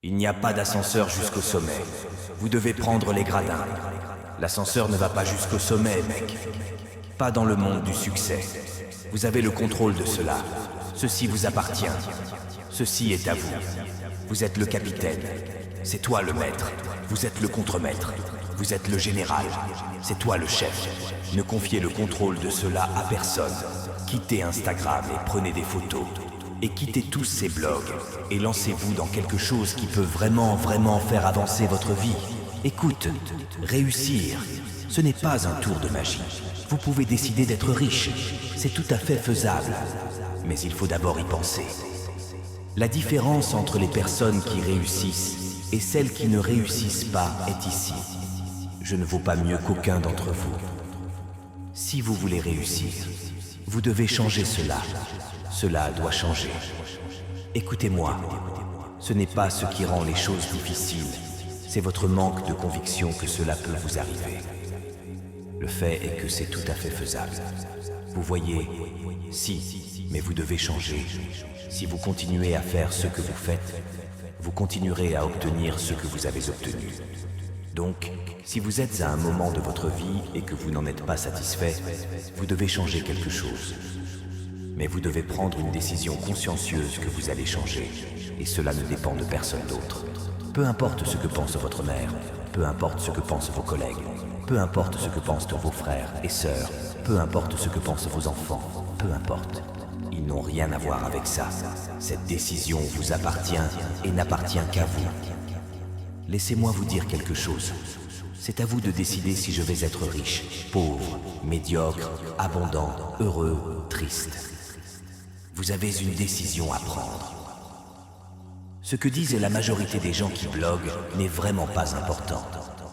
Il n'y a pas d'ascenseur jusqu'au sommet. Vous devez prendre les gradins. L'ascenseur ne va pas jusqu'au sommet, mec. Pas dans le monde du succès. Vous avez le contrôle de cela. Ceci vous appartient. Ceci est à vous. Vous êtes le capitaine. C'est toi le maître. Vous êtes le contremaître. Vous êtes le général. C'est toi le chef. Ne confiez le contrôle de cela à personne. Quittez Instagram et prenez des photos. Et quittez tous ces blogs. Et lancez-vous dans quelque chose qui peut vraiment faire avancer votre vie. Écoute, réussir, ce n'est pas un tour de magie. Vous pouvez décider d'être riche. C'est tout à fait faisable. Mais il faut d'abord y penser. La différence entre les personnes qui réussissent et celles qui ne réussissent pas est ici. Je ne vaux pas mieux qu'aucun d'entre vous. Si vous voulez réussir, vous devez changer cela. Cela doit changer. Écoutez-moi, ce n'est pas ce qui rend les choses difficiles, c'est votre manque de conviction que cela peut vous arriver. Le fait est que c'est tout à fait faisable. Vous voyez, si, mais vous devez changer. Si vous continuez à faire ce que vous faites, vous continuerez à obtenir ce que vous avez obtenu. Donc, si vous êtes à un moment de votre vie et que vous n'en êtes pas satisfait, vous devez changer quelque chose. Mais vous devez prendre une décision consciencieuse que vous allez changer, et cela ne dépend de personne d'autre. Peu importe ce que pense votre mère, peu importe ce que pensent vos collègues, peu importe ce que pensent vos frères et sœurs, peu importe ce que pensent vos enfants, peu importe. Ils n'ont rien à voir avec ça. Cette décision vous appartient et n'appartient qu'à vous. Laissez-moi vous dire quelque chose. C'est à vous de décider si je vais être riche, pauvre, médiocre, abondant, heureux, triste. Vous avez une décision à prendre. Ce que disent la majorité des gens qui bloguent n'est vraiment pas important.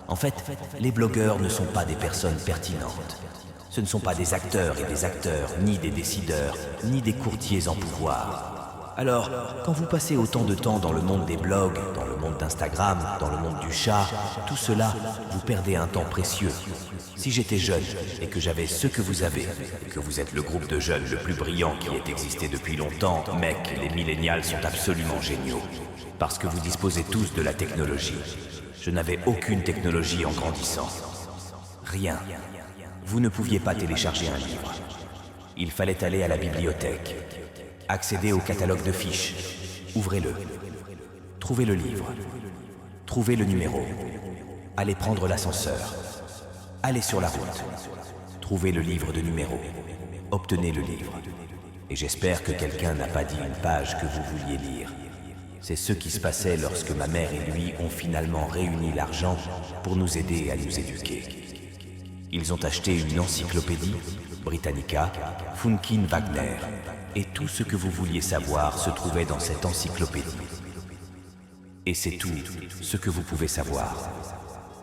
En fait, les blogueurs ne sont pas des personnes pertinentes. Ce ne sont pas des acteurs et des acteurs, ni des décideurs, ni des courtiers en pouvoir. Alors, quand vous passez autant de temps dans le monde des blogs, dans le monde d'Instagram, dans le monde du chat, tout cela, vous perdez un temps précieux. Si j'étais jeune et que j'avais ce que vous avez, et que vous êtes le groupe de jeunes le plus brillant qui ait existé depuis longtemps, mec, les millénials sont absolument géniaux. Parce que vous disposez tous de la technologie. Je n'avais aucune technologie en grandissant. Rien. Vous ne pouviez pas télécharger un livre. Il fallait aller à la bibliothèque. Accédez au catalogue de fiches. Ouvrez-le. Trouvez le livre. Trouvez le numéro. Allez prendre l'ascenseur. Allez sur la route. Trouvez le livre de numéro. Obtenez le livre. Et j'espère que quelqu'un n'a pas dit une page que vous vouliez lire. C'est ce qui se passait lorsque ma mère et lui ont finalement réuni l'argent pour nous aider à nous éduquer. Ils ont acheté une encyclopédie, Britannica, Funkin Wagner, et tout ce que vous vouliez savoir se trouvait dans cette encyclopédie. Et c'est tout ce que vous pouvez savoir.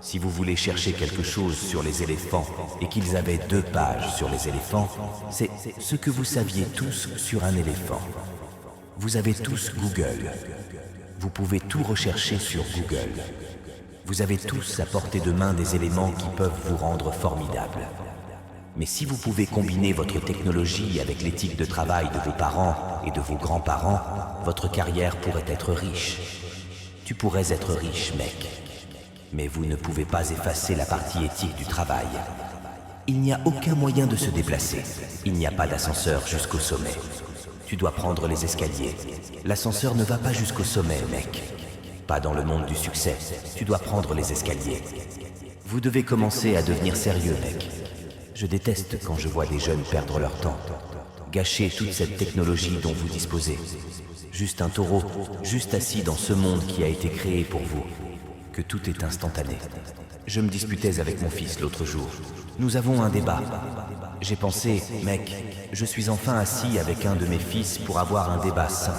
Si vous voulez chercher quelque chose sur les éléphants et qu'ils avaient 2 pages sur les éléphants, c'est ce que vous saviez tous sur un éléphant. Vous avez tous Google. Vous pouvez tout rechercher sur Google. Vous avez tous à portée de main des éléments qui peuvent vous rendre formidable. Mais si vous pouvez combiner votre technologie avec l'éthique de travail de vos parents et de vos grands-parents, votre carrière pourrait être riche. Tu pourrais être riche, mec. Mais vous ne pouvez pas effacer la partie éthique du travail. Il n'y a aucun moyen de se déplacer. Il n'y a pas d'ascenseur jusqu'au sommet. Tu dois prendre les escaliers. L'ascenseur ne va pas jusqu'au sommet, mec. Pas dans le monde du succès. Tu dois prendre les escaliers. Vous devez commencer à devenir sérieux, mec. Je déteste quand je vois des jeunes perdre leur temps. Gâcher toute cette technologie dont vous disposez. Juste un taureau, juste assis dans ce monde qui a été créé pour vous. Que tout est instantané. Je me disputais avec mon fils l'autre jour. Nous avons un débat. J'ai pensé, mec, je suis enfin assis avec un de mes fils pour avoir un débat sain.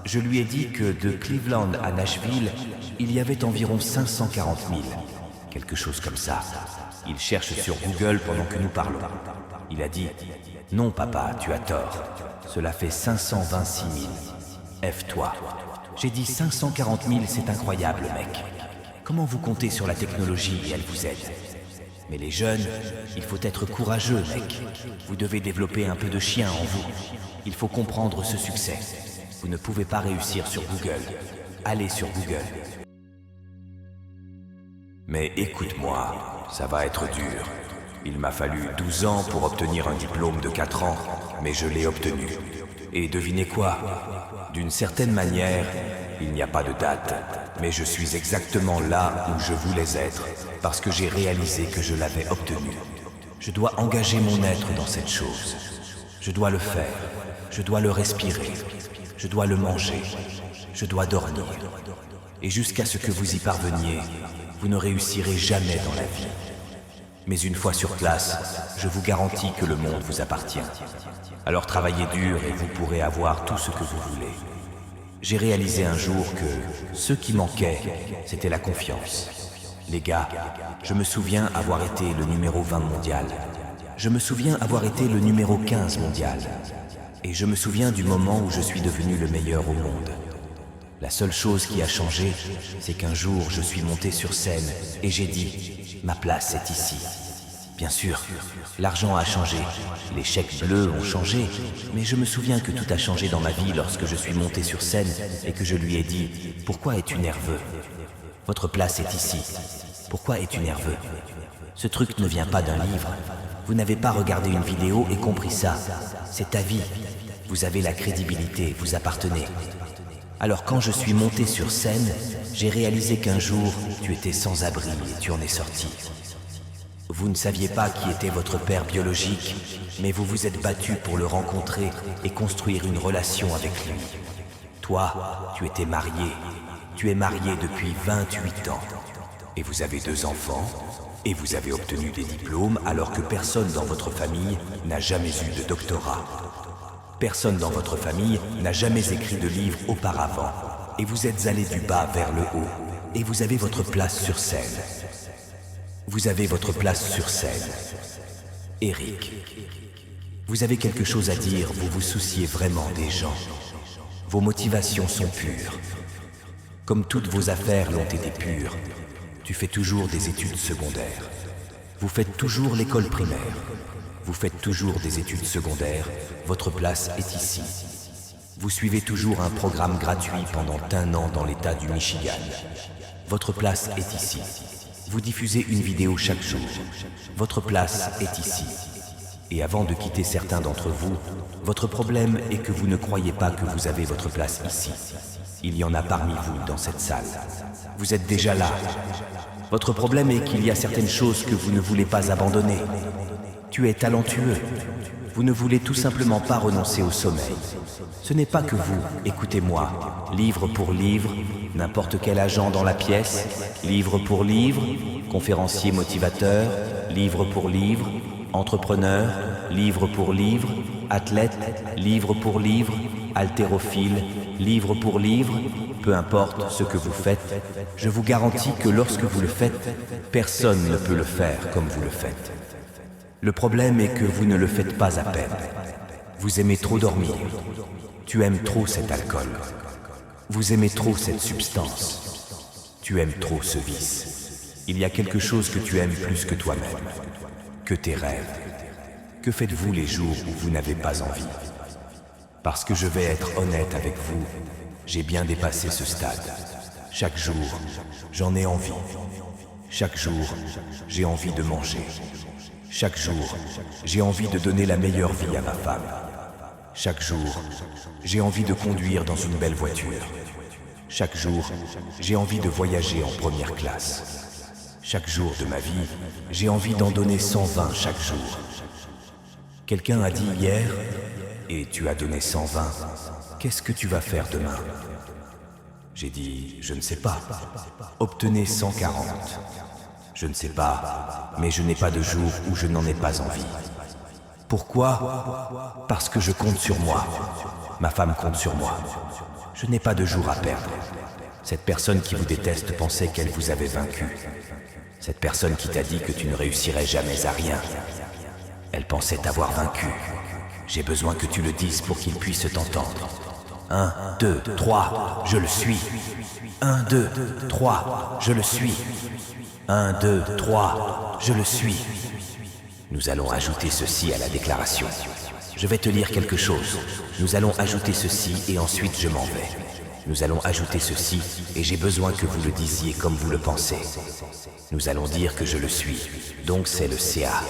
Je lui ai dit que de Cleveland à Nashville, il y avait environ 540 000. Quelque chose comme ça. Il cherche sur Google pendant que nous parlons. Il a dit, non papa, tu as tort. Cela fait 526 000. F-toi. J'ai dit 540 000, c'est incroyable, mec. Comment vous comptez sur la technologie et elle vous aide? Mais les jeunes, il faut être courageux, mec. Vous devez développer un peu de chien en vous. Il faut comprendre ce succès. Vous ne pouvez pas réussir sur Google. allez sur Google. Mais écoute-moi, ça va être dur. Il m'a fallu 12 ans pour obtenir un diplôme de 4 ans, mais je l'ai obtenu. Et devinez quoi? D'une certaine manière, il n'y a pas de date, mais je suis exactement là où je voulais être, parce que j'ai réalisé que je l'avais obtenu. Je dois engager mon être dans cette chose. Je dois le faire, je dois le respirer, je dois le manger, je dois dormir. Et jusqu'à ce que vous y parveniez, vous ne réussirez jamais dans la vie. Mais une fois sur place, je vous garantis que le monde vous appartient. Alors travaillez dur et vous pourrez avoir tout ce que vous voulez. J'ai réalisé un jour que ce qui manquait, c'était la confiance. Les gars, je me souviens avoir été le numéro 20 mondial. Je me souviens avoir été le numéro 15 mondial. Et je me souviens du moment où je suis devenu le meilleur au monde. La seule chose qui a changé, c'est qu'un jour je suis monté sur scène et j'ai dit « Ma place est ici ». Bien sûr, l'argent a changé, les chèques bleus ont changé, mais je me souviens que tout a changé dans ma vie lorsque je suis monté sur scène et que je lui ai dit « Pourquoi es-tu nerveux ? Votre place est ici. Pourquoi es-tu nerveux ? Ce truc ne vient pas d'un livre. Vous n'avez pas regardé une vidéo et compris ça. C'est ta vie. Vous avez la crédibilité, vous appartenez. » Alors quand je suis monté sur scène, j'ai réalisé qu'un jour, tu étais sans abri et tu en es sorti. Vous ne saviez pas qui était votre père biologique, mais vous vous êtes battu pour le rencontrer et construire une relation avec lui. Toi, tu étais marié. Tu es marié depuis 28 ans. Et vous avez 2 enfants, et vous avez obtenu des diplômes alors que personne dans votre famille n'a jamais eu de doctorat. Personne dans votre famille n'a jamais écrit de livre auparavant. Et vous êtes allé du bas vers le haut. Et vous avez votre place sur scène. Vous avez votre place sur scène. Eric, vous avez quelque chose à dire, vous vous souciez vraiment des gens. Vos motivations sont pures. Comme toutes vos affaires l'ont été pures, tu fais toujours des études secondaires. Vous faites toujours l'école primaire. Vous faites toujours des études secondaires. Votre place est ici. Vous suivez toujours un programme gratuit pendant 1 an dans l'État du Michigan. Votre place est ici. Vous diffusez une vidéo chaque jour. Votre place est ici. Et avant de quitter certains d'entre vous, votre problème est que vous ne croyez pas que vous avez votre place ici. Il y en a parmi vous dans cette salle. Vous êtes déjà là. Votre problème est qu'il y a certaines choses que vous ne voulez pas abandonner. Tu es talentueux. Vous ne voulez tout simplement pas renoncer au sommeil. Ce n'est pas que vous, écoutez-moi, livre pour livre, n'importe quel agent dans la pièce, livre pour livre, conférencier motivateur, livre pour livre, entrepreneur, livre pour livre, athlète, livre pour livre, haltérophile, livre pour livre, peu importe ce que vous faites, je vous garantis que lorsque vous le faites, personne ne peut le faire comme vous le faites. Le problème est que vous ne le faites pas à peine. Vous aimez trop dormir. Tu aimes trop cet alcool. Vous aimez trop cette substance. Tu aimes trop ce vice. Il y a quelque chose que tu aimes plus que toi-même, que tes rêves. Que faites-vous les jours où vous n'avez pas envie? Parce que je vais être honnête avec vous, j'ai bien dépassé ce stade. Chaque jour, j'en ai envie. Chaque jour, j'ai envie de manger. Chaque jour, j'ai envie de donner la meilleure vie à ma femme. Chaque jour, j'ai envie de conduire dans une belle voiture. Chaque jour, j'ai envie de voyager en première classe. Chaque jour de ma vie, j'ai envie d'en donner 120 chaque jour. Quelqu'un a dit hier, et tu as donné 120, qu'est-ce que tu vas faire demain? J'ai dit, je ne sais pas. Obtenez 140. Je ne sais pas, mais je n'ai pas de jour où je n'en ai pas envie. Pourquoi? Parce que je compte sur moi. Ma femme compte sur moi. Je n'ai pas de jour à perdre. Cette personne qui vous déteste pensait qu'elle vous avait vaincu. Cette personne qui t'a dit que tu ne réussirais jamais à rien. Elle pensait t'avoir vaincu. J'ai besoin que tu le dises pour qu'il puisse t'entendre. 1, 2, 3, je le suis. 1, 2, 3, je le suis. 1, 2, 3, je le suis. Nous allons ajouter ceci à la déclaration. Je vais te lire quelque chose. Nous allons ajouter ceci et ensuite je m'en vais. Nous allons ajouter ceci, et j'ai besoin que vous le disiez comme vous le pensez. Nous allons dire que je le suis, donc c'est le CA.